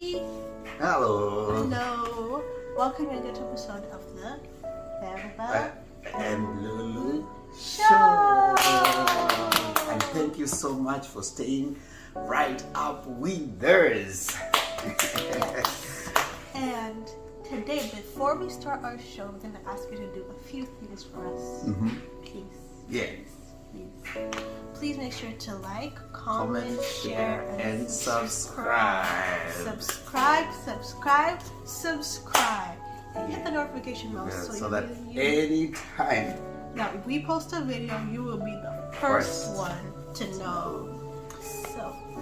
Hello. Hello. Welcome to another episode of the Bamba And Lulu Show. And thank you so much for staying right up with us. Yes. And today, before we start our show, we're going to ask you to do a few things for us. Please. Yeah. Please make sure to like, comment, share, and subscribe. Subscribe. And hit the notification bell So that anytime if we post a video, you will be the first one to know.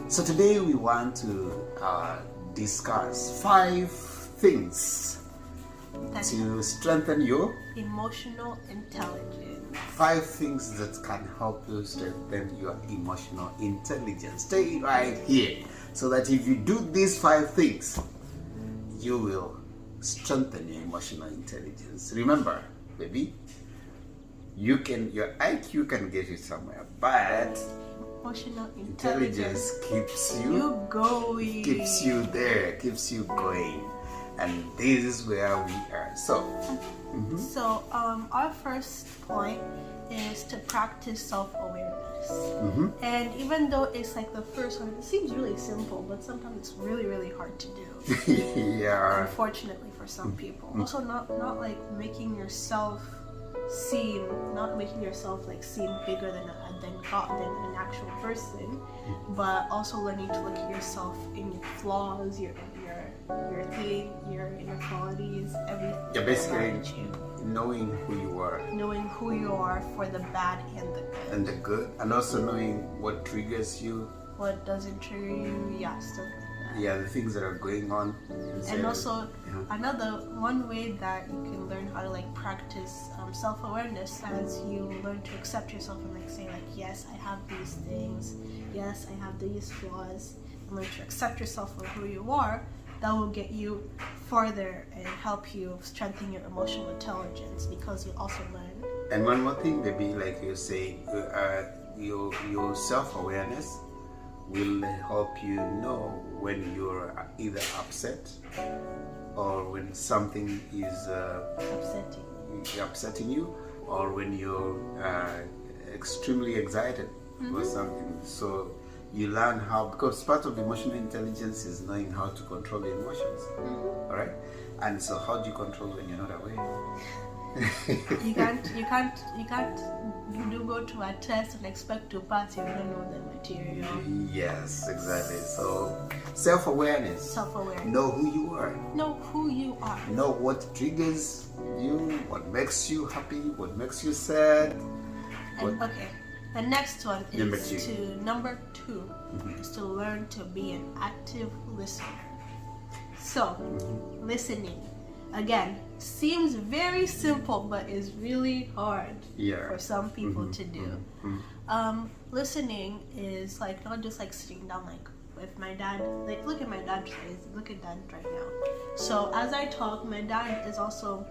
So today we want to discuss 5 things to strengthen your emotional intelligence. 5 things that can help you strengthen your emotional intelligence. Stay right here so that if you do these 5 things, you will strengthen your emotional intelligence. Remember, baby, your IQ can get you somewhere, but Emotional intelligence keeps you going. Keeps you there, keeps you going. And this is where we are. So our first point is to practice self-awareness. And even though it's like the first one, it seems really simple, but sometimes it's really, really hard to do. Yeah. Unfortunately for some people. Also not like making yourself seem like seem bigger than God, than an actual person, but also learning to look at yourself in your flaws, your inequalities, everything. Yeah, basically knowing who you are For the bad and the good. And also knowing what triggers you, what doesn't trigger you, stuff like that. Yeah, the things that are going on. And also another one way that you can learn how to practice self-awareness as you learn to accept yourself and say yes, I have these things, yes, I have these flaws, and learn to accept yourself for who you are. That will get you farther and help you strengthen your emotional intelligence, because you also learn. And one more thing, baby, like you say, your self-awareness will help you know when you're either upset or when something is upsetting you, or when you're extremely excited or something. So you learn how, because part of emotional intelligence is knowing how to control your emotions. All right? And so how do you control when you're not aware? You can't go to a test and expect to pass if you don't know the material. Yes, exactly. So self-awareness. Know who you are. Know what triggers you, what makes you happy, what makes you sad. The next one is number two is to learn to be an active listener. So, listening, again, seems very simple, but is really hard for some people to do. Listening is not just sitting down with my dad. Look at my dad right now. So as I talk, my dad is also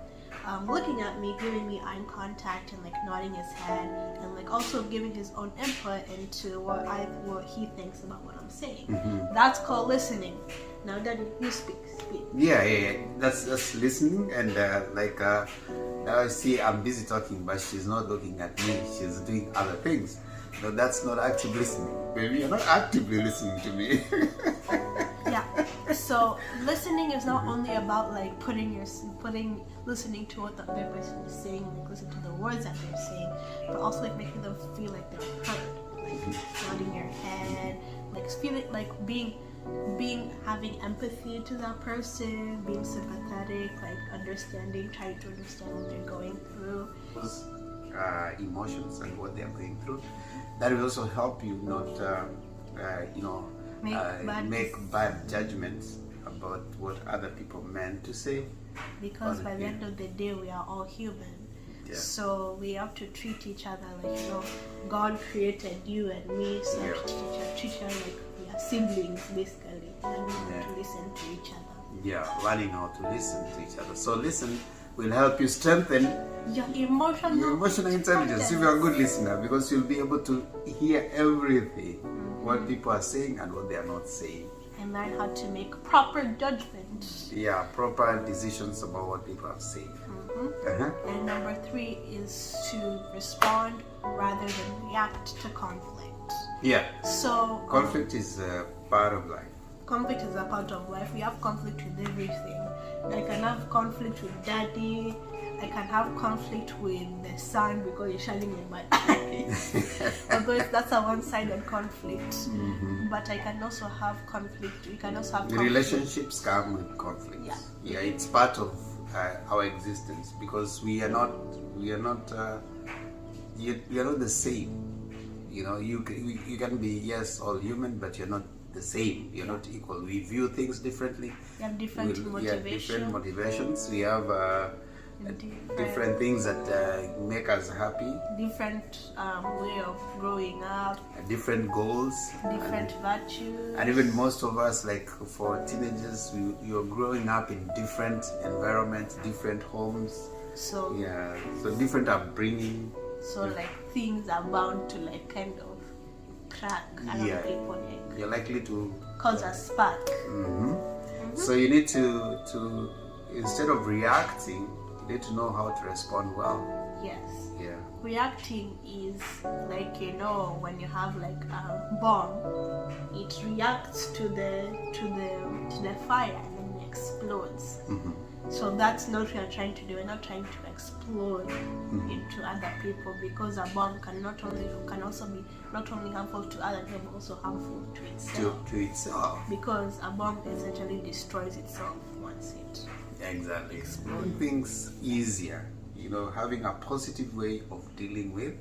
looking at me, giving me eye contact and nodding his head, and also giving his own input into what he thinks about what I'm saying. That's called listening. Now, Daddy, you speak. Yeah. That's listening, and now I see I'm busy talking, but she's not looking at me. She's doing other things. No, that's not active listening, baby. You're not actively listening to me. Yeah. So listening is not only about listening to what the other person is saying, listen to the words that they're saying, but also making them feel like they're heard, nodding your head, feeling having empathy to that person, being sympathetic, understanding, trying to understand what they're going through. Emotions and what they're going through. That will also help you not make bad judgments about what other people meant to say. Because by the end of the day, we are all human. Yeah. So we have to treat each other God created you and me, so treat each other like we are siblings, basically. Learning how to listen to each other. Yeah, learning how to listen to each other. So listen will help you strengthen your emotional intelligence if you're a good listener, because you'll be able to hear everything, what people are saying and what they are not saying. and learn how to make proper judgment. Yeah, proper decisions about what people have said. And number 3 is to respond rather than react to conflict. Yeah, So conflict is a part of life. conflict is a part of life. We have conflict with everything. I can have conflict with daddy. I can have conflict with the sun because it's shining in my eyes. Although that's a one-sided conflict. But I can also have conflict. We can also have conflict. Relationships come with conflict. Yeah. It's part of our existence because we are not the same. You know, you can be, yes, all human, but you're not the same. You're not equal. We view things differently. We have different motivations. Different motivations. We have different things that make us happy. Different way of growing up. Different goals. Different virtues. And even most of us, like for teenagers, you're growing up in different environments, different homes. So different upbringing. So like things are bound to like kind of crack around people. Like, you're likely to cause a spark. So you need to instead of reacting, you need to know how to respond well. Yes. Yeah. Reacting is like, you know, when you have like a bomb, it reacts to the fire and then it explodes. So that's not what we are trying to do. We're not trying to explode into other people, because a bomb can also be not only harmful to other people, but also harmful to itself. To itself. Because a bomb essentially destroys itself once it Exactly. explodes. Making things easier. You know, having a positive way of dealing with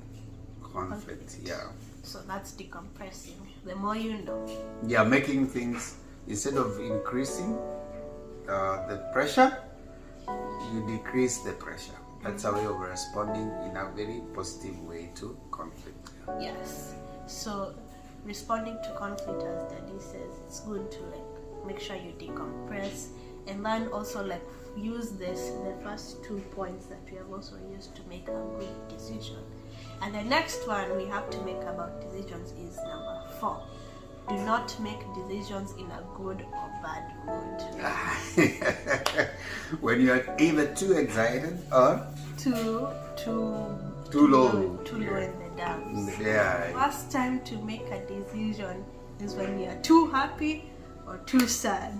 conflict. Yeah. So that's decompressing. The more you know. Yeah, making things, instead of increasing the pressure, you decrease the pressure. That's a way of responding in a very positive way to conflict. Yes. So responding to conflict, as Daddy says, it's good to like make sure you decompress, and then also like use the first 2 points that we have also used to make a good decision. And the next one we have to make about decisions is number 4. Do not make decisions in a good or bad mood. When you are either too excited or Too low. Too low in the dumps. Yeah. First time to make a decision is when you're too happy or too sad.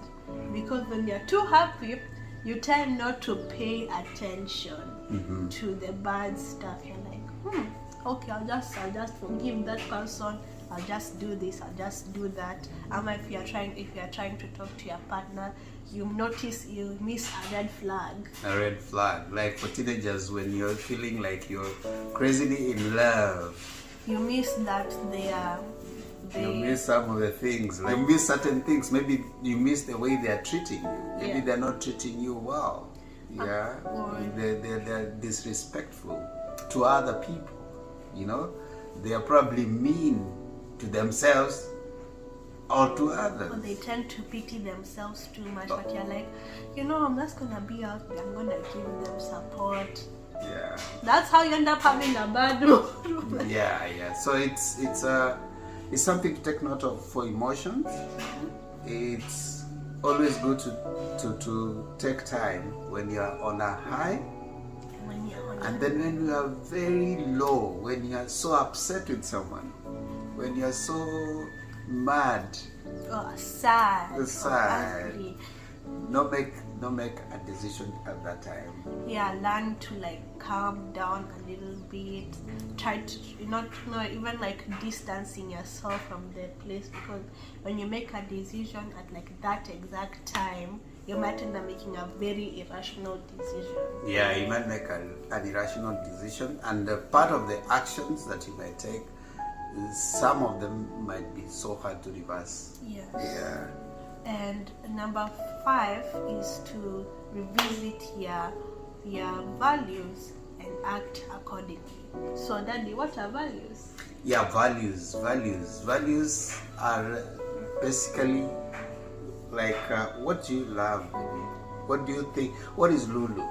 Because when you're too happy, you tend not to pay attention to the bad stuff. You're like, okay, I'll just forgive that person. I'll just do this. I'll just do that. If you're trying to talk to your partner, you miss a red flag. A red flag, like for teenagers, when you're feeling like you're crazily in love. You miss that You miss some of the things. Like you miss certain things. Maybe you miss the way they are treating you. Maybe they're not treating you well. Yeah, they're disrespectful to other people. You know, they are probably mean to themselves or to others. Or they tend to pity themselves too much. But you're like, I'm just gonna be out there. I'm gonna give them support. Yeah. That's how you end up having a bad mood. Yeah. So it's something to take note of for emotions. It's always good to take time when you're on a high, and then when you are very low, when you are so upset with someone, when you are so mad, sad, angry. Not make a decision at that time. Yeah, learn to like calm down a little bit. Try to even like distancing yourself from the place, because when you make a decision at like that exact time, you might end up making a very irrational decision. Yeah, you might make an irrational decision, and part of the actions that you might take, some of them might be so hard to reverse. Yes. Yeah. And number 5 is to revisit your values and act accordingly. So, Daddy, what are values? Yeah, values. Values are basically like what do you love? What do you think? What is Lulu?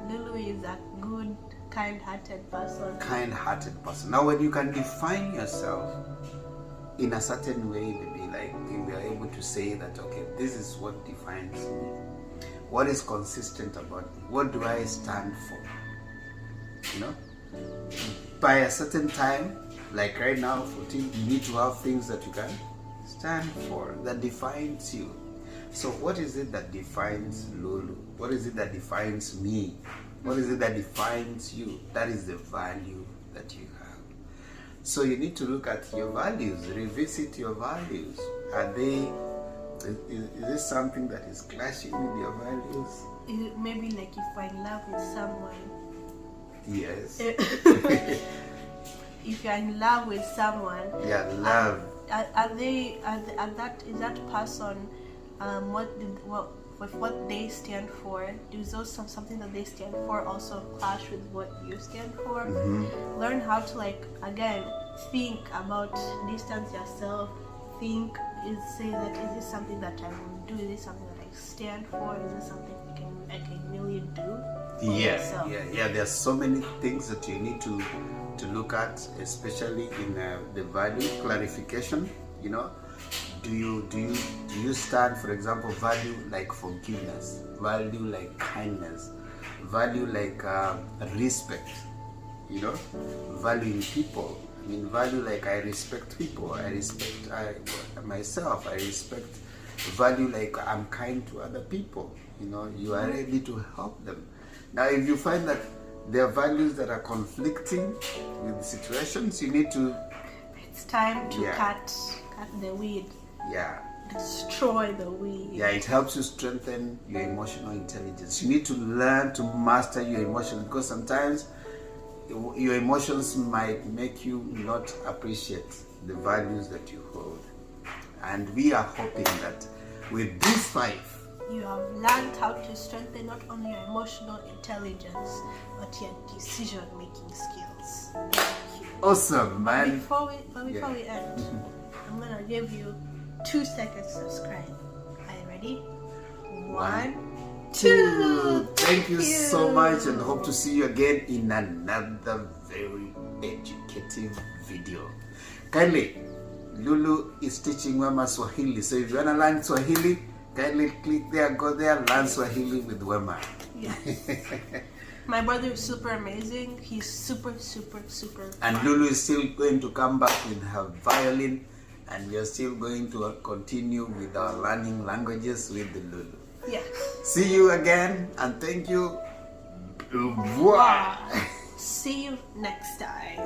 Lulu is a good, kind-hearted person. Kind-hearted person. Now, when you can define yourself in a certain way, baby, like we are able to say that, okay, this is what defines me. What is consistent about me? What do I stand for? You know, by a certain time, like right now, 14, you need to have things that you can stand for, that defines you. So what is it that defines Lulu? What is it that defines me? What is it that defines you? That is the value that you have. So you need to look at your values, revisit your values. Are they, is this something that is clashing with your values? Maybe like if I'm in love with someone. Yes. If you're in love with someone, Yeah, love. Is that person what they stand for? Does those something that they stand for also clash with what you stand for? Learn how to, like, again, think about, distance yourself. Think, say that, is this something that I will do? Is this something that I stand for? Is this something I can really do? Yeah. There's so many things that you need to look at, especially in the value clarification. You know, do you stand, for example, value like forgiveness, value like kindness, value like respect. You know, valuing people. I mean, value like I respect people. I respect myself. I respect. Value like I'm kind to other people. You know, you are ready to help them. Now, if you find that there are values that are conflicting with situations, you need to... It's time to cut the weed. Yeah. Destroy the weed. Yeah, it helps you strengthen your emotional intelligence. You need to learn to master your emotions, because sometimes your emotions might make you not appreciate the values that you hold. And we are hoping that with these 5, you have learned how to strengthen not only your emotional intelligence, but your decision-making skills. Thank you. Awesome, man. Before we end, I'm gonna give you 2 seconds to subscribe. Are you ready? 1, 2. Thank you so much, and hope to see you again in another very educative video. Kindly, Lulu is teaching Wema Swahili, so if you wanna learn Swahili, kindly click there, go there, learn Swahili with Wema. Yes. My brother is super amazing. He's super. And Lulu is still going to come back with her violin, and we are still going to continue with our learning languages with the Lulu. Yes. See you again, and thank you. See you next time.